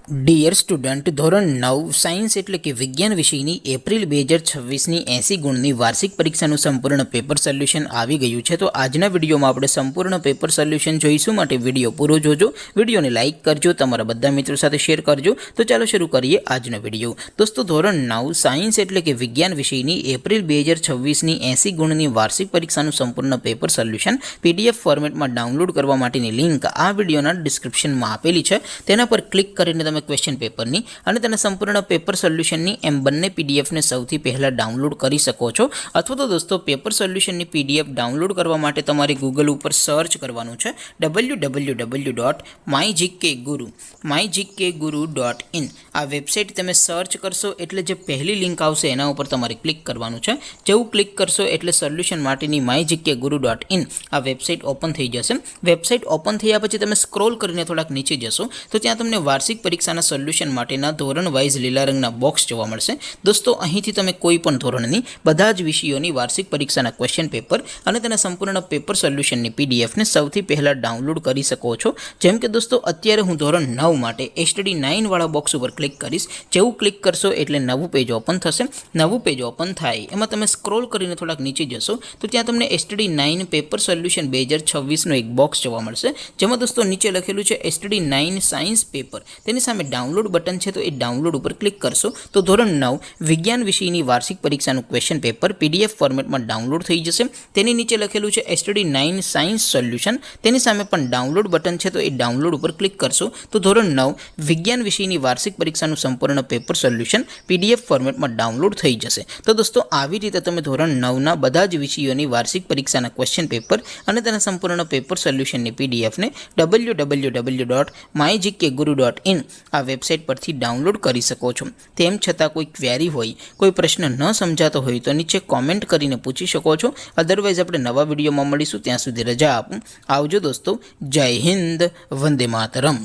Dear student, ધોરણ 9 science એટલે કે વિજ્ઞાન વિષયની એપ્રિલ 2026ની 80 ગુણની વાર્ષિક પરીક્ષાનું સંપૂર્ણ પેપર સોલ્યુશન આવી ગયું છે. તો આજના વિડીયોમાં આપણે સંપૂર્ણ પેપર સોલ્યુશન જોઈશું, માટે વિડીયો પૂરો જોજો. વિડીયોને લાઇક કરજો, તમારા બધા મિત્રો સાથે શેર કરજો. તો ચાલો શરૂ કરીએ આજનો વિડીયો. દોસ્તો, ધોરણ 9 સાયન્સ એટલે કે વિજ્ઞાન વિષયની એપ્રિલ 2026ની 80 ગુણની વાર્ષિક પરીક્ષાનું સંપૂર્ણ પેપર સોલ્યુશન PDF ફોર્મેટમાં ડાઉનલોડ કરવા માટેની લિંક આ વિડીયોના ડિસ્ક્રિપ્શનમાં આપેલી છે. તેના પર ક્લિક કરીને તમે ક્વેશ્ચન પેપરની અને તેના સંપૂર્ણ પેપર સોલ્યુશનની એમ બંને પીડીએફને સૌથી પહેલાં ડાઉનલોડ કરી શકો છો. અથવા તો દોસ્તો, પેપર સોલ્યુશનની PDF ડાઉનલોડ કરવા માટે તમારે ગૂગલ ઉપર સર્ચ કરવાનું છે www.mygkguru.in. આ વેબસાઇટ તમે સર્ચ કરશો એટલે જે પહેલી લિંક આવશે એના ઉપર તમારે ક્લિક કરવાનું છે. જેવું ક્લિક કરશો એટલે સોલ્યુશન માટેની mygkguru.in આ વેબસાઇટ ઓપન થઈ જશે. વેબસાઇટ ઓપન થયા પછી તમે સ્ક્રોલ કરીને થોડાક નીચે જશો તો ત્યાં તમને વાર્ષિક પરીક્ષાના સોલ્યુશન માટેના ધોરણ વાઇઝ લીલા રંગના બોક્સ જોવા મળશે. દોસ્તો, અહીંથી તમે કોઈ પણ ધોરણની બધા જ વિષયોની વાર્ષિક પરીક્ષાના ક્વેશ્ચન પેપર અને તેના સંપૂર્ણ પેપર સોલ્યુશનની પીડીએફને સૌથી પહેલાં ડાઉનલોડ કરી શકો છો. જેમ કે દોસ્તો, અત્યારે હું ધોરણ 9 માટે STD 9 વાળા બોક્સ ઉપર ક્લિક કરીશ. જેવું ક્લિક કરશો એટલે નવું પેજ ઓપન થશે. નવું પેજ ઓપન થાય એમાં તમે સ્ક્રોલ કરીને થોડાક નીચે જશો તો ત્યાં તમને STD 9 પેપર સોલ્યુશન 2026નો એક બોક્સ જોવા મળશે. જેમાં દોસ્તો નીચે લખેલું છે STD 9 સાયન્સ પેપર. તેની સામે ડાઉનલોડ બટન છે, તો એ ડાઉનલોડ ઉપર ક્લિક કરશો તો ધોરણ 9 વિજ્ઞાન વિષયની વાર્ષિક પરીક્ષાનું ક્વેશ્ચન પેપર PDF ફોર્મેટમાં ડાઉનલોડ થઈ જશે. તેની નીચે લખેલું છે STD 9 સાયન્સ સોલ્યુશન. તેની સામે પણ ડાઉનલોડ બટન છે, તો એ ડાઉનલોડ ઉપર ક્લિક કરશો તો ધોરણ 9 વિજ્ઞાન વિષયની વાર્ષિક પરીક્ષાનું સંપૂર્ણ પેપર સોલ્યુશન PDF ફોર્મેટમાં ડાઉનલોડ થઈ જશે. તો દોસ્તો, આવી રીતે તમે ધોરણ 9ના બધા જ વિષયોની વાર્ષિક પરીક્ષાના ક્વેશ્ચન પેપર અને તેના સંપૂર્ણ પેપર સોલ્યુશનની PDFને www.mygkguru.in આ વેબસાઇટ પરથી ડાઉનલોડ કરી શકો છો. તેમ છતાં કોઈ ક્વેરી હોય, કોઈ પ્રશ્ન ન સમજાતો હોય તો નીચે કોમેન્ટ કરીને પૂછી શકો છો. અદરવાઇઝ આપણે નવા વિડીયોમાં મળીશું. ત્યાં સુધી રજા આપું. આવજો દોસ્તો. જય હિન્દ. વંદે માતરમ.